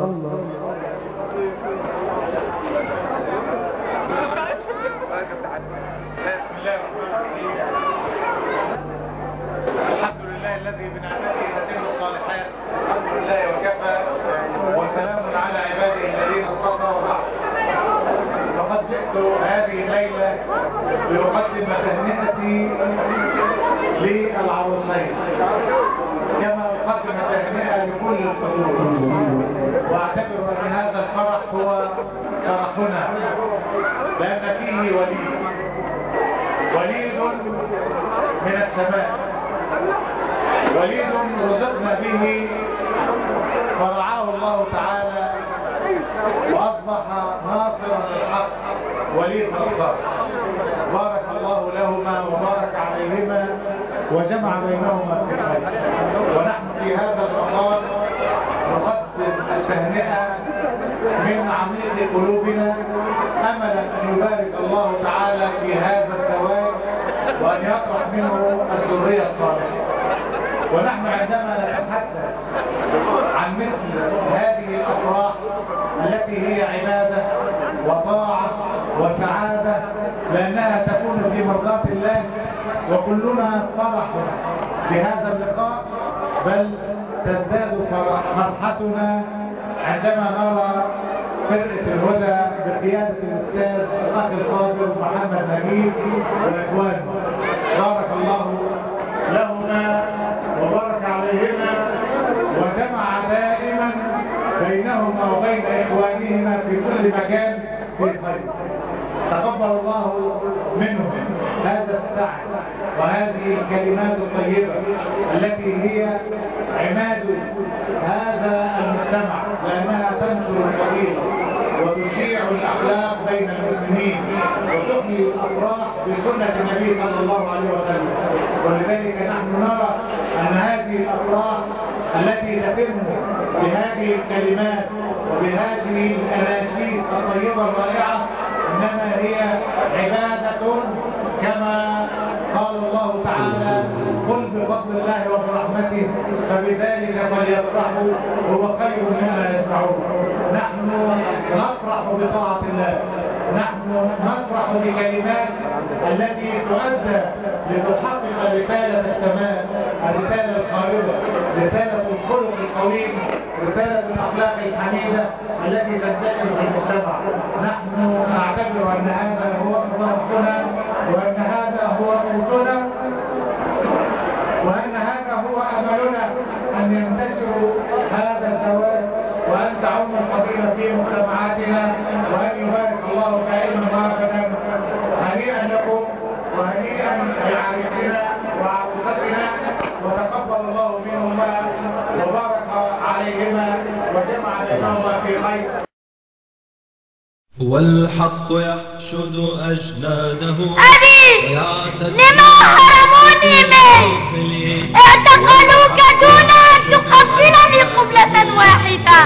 بسم الله الرحمن الرحيم. الحمد لله الذي بنعمته تتم الصالحات. الحمد لله وكفى وسلام على عباده الذين اصطفى وبعد. فقد جئت هذه الليله لأقدم تهنئتي للعروسين كما أقدم تهنئة لكل الحضور، واعتبر ان هذا الفرح هو فرحنا لان فيه وليد من السماء، وليد رزقنا به فرعاه الله تعالى واصبح ناصرا للحق، وليد نصار. بارك الله لهما وبارك عليهما وجمع بينهما في الخير. ونحن في هذا المقام نقدم التهنئة من عميق قلوبنا املا ان يبارك الله تعالى في هذا الزواج وان يطرح منه الذرية الصالحة. ونحن عندما نتحدث عن مثل هذه الافراح التي هي عبادة وطاعة وسعادة لانها تكون في مرضاة الله، وكلنا فرح بهذا اللقاء، بل تزداد فرحتنا عندما نرى فرقة الهدى بقيادة الأستاذ الأخ الفاضل محمد نجيب والإخوان. بارك الله لهما وبارك عليهما وجمع دائما بينهما وبين إخوانهما في كل مكان في خير. تقبل الله منهم هذا السعي وهذه الكلمات الطيبة التي هي عماد هذا المجتمع، لأنها تنشر الفضيلة وتشيع الأخلاق بين المسلمين وتحيي الأفراح بسنة النبي صلى الله عليه وسلم. ولذلك نحن نرى أن هذه الأفراح التي تتم بهذه الكلمات وبهذه الأناشيد الطيبة الرائعة إنما هي عبادة كما قال الله تعالى: قل بفضل الله وبرحمته فبذلك فليفرحوا هو خير مما يسمعون. نحن نفرح بطاعة الله، نحن نفرح بكلمات التي تؤدى لتحقق رسالة السماء، الرسالة الخالدة، رسالة الخلق القويم، رسالة الأخلاق الحميدة التي تنتشر في المجتمع. نحن نعتبر أن هذا هو فرحنا وأن هذا هو قوتنا وأن هذا هو أملنا، أن ينتشر هذا الزواج وأن تعم الفضيلة في مجتمعاتنا وأن يبارك الله دائما وابدا. هنيئا لكم وهنيئا لعريسنا وعروستنا، وتقبل الله منهما وبارك عليهما وجمع بينهما في خير. والحق يحشد أجناده أبي لما حرموني منك؟ اعتقلوك دون أن تقبلني قبلة واحدة،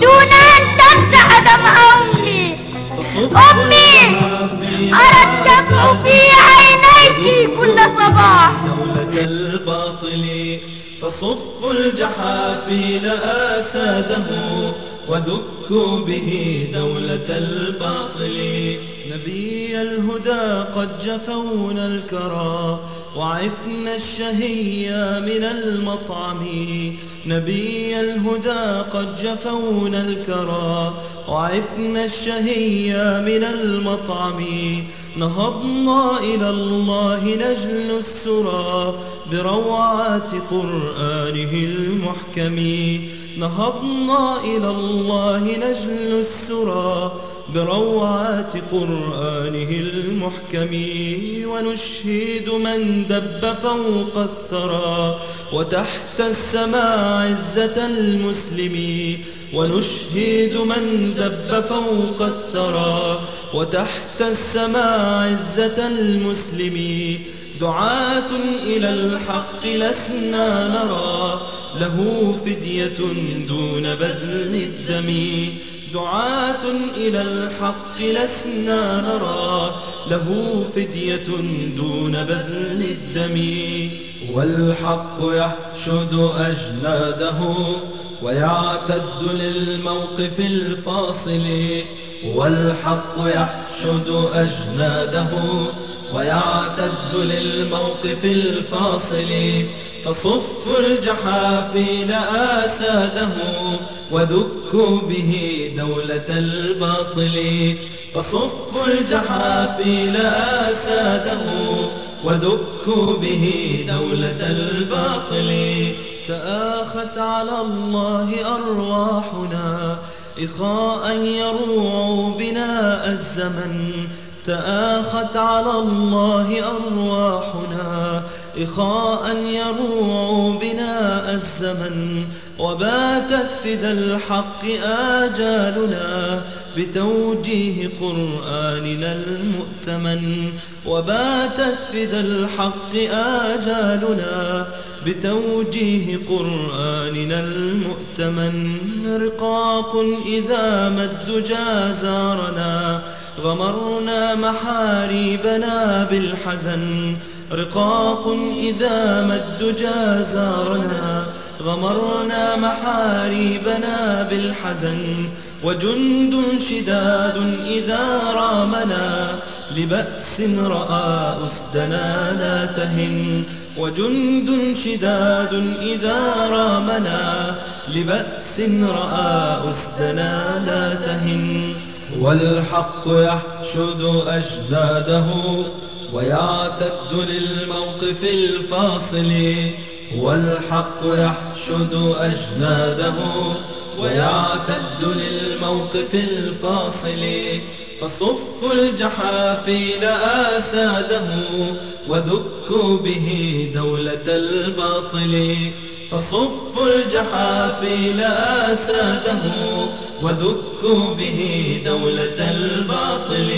دون أن تمسح دمع أمي. أرى الدمع في عينيك كل صباح. دولة الباطل فصفوا الجحافل آساده ودكوا به دولة الباطل. نبي الهدى قد جفونا الكرى وعفنا الشهية من المطعم. نبي الهدى قد جفونا الكرى وعفنا الشهية من المطعم. نهضنا إلى الله نجل السرى بروعات قرآنه المحكم. نهضنا إلى الله نجل السرى بروعات قرآنه المحكم. ونشهد من دب فوق الثرى وتحت السماء عزة المسلم. ونشهد من دب فوق الثرى وتحت السماء عزة المسلم. دعاة إلى الحق لسنا نرى له فدية دون بذل الدم. دعاة إلى الحق لسنا نرى له فدية دون بذل الدم. والحق يحشد أجناده ويعتد للموقف الفاصل. والحق يحشد أجناده ويعتد للموقف الفاصل. فصفوا الجحافل آساده ودكوا به دولة الباطل. فصفوا الجحافل آساده ودكوا به دولة الباطل. تآخت على الله أرواحنا إخاء يروع بنا الزمن. تآخت على الله أرواحنا إخاء يروع بنا الزمن. وباتت فدى الحق آجالنا بتوجيه قرآننا المؤتمن. وباتت فدى الحق آجالنا بتوجيه قرآننا المؤتمن. رقاق إذا ما الدجى زارنا غمرنا محاريبنا بالحزن. رقاق إذا ما الدجى زارنا غمرنا محاريبنا بالحزن. وجند شداد إذا رامنا لبأس رأى أسدنا لا تهن. وجند شداد إذا رامنا لبأس رأى أسدنا لا تهن. والحق يحشد أجناده ويعتد للموقف الفاصل. والحق يحشد أجناده ويعتد للموقف الفاصل. فصفوا الجحافل آساده ودكوا به دولة الباطل. فصفوا الجحافل آساده ودكوا به دولة الباطل.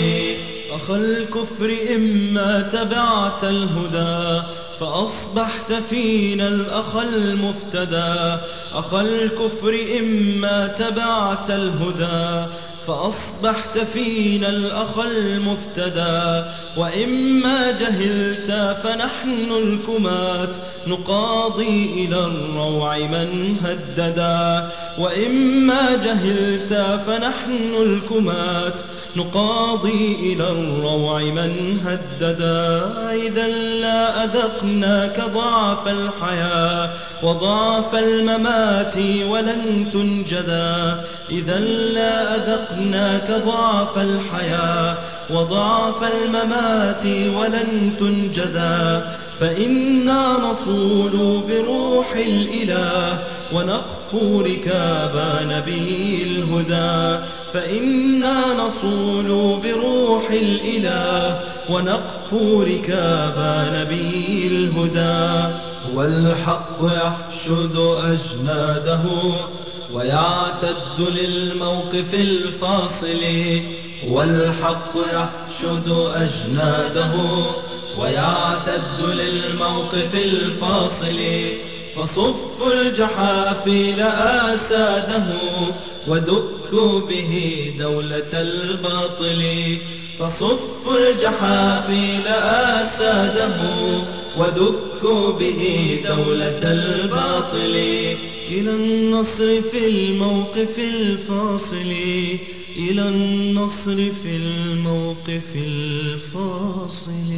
أخا الكفر إما تبعت الهدى فأصبحت فينا الأخ المفتدى. أخا الكفر إما تبعت الهدى فأصبحت فينا الأخ المفتدى. وإما جهلت فنحن الكمات نقاضي إلى الروع من هددا. وإما جهلت فنحن الكمات نقاضي إلى الروع من هددا. إذا لا أذقناك ضعف الحياة وضعف الممات ولن تنجدا. إذا لا أذقناك ضعف الحياة وضعف الممات ولن تنجدا. فإنا نصول بروح الإله ونقفو ركاب نبي الهدى. فإنا نصول بروح الإله ونقفو ركاب نبي الهدى. والحق يحشد أجناده ويعتد للموقف الفاصل. والحق يحشد أجناده ويعتد للموقف الفاصل. فصفوا الجحافل آساده ودكوا به دولة الباطل. فصفوا الجحافل آساده ودكوا به دولة الباطل. إلى النصر في الموقف الفاصل. إلى النصر في الموقف الفاصل.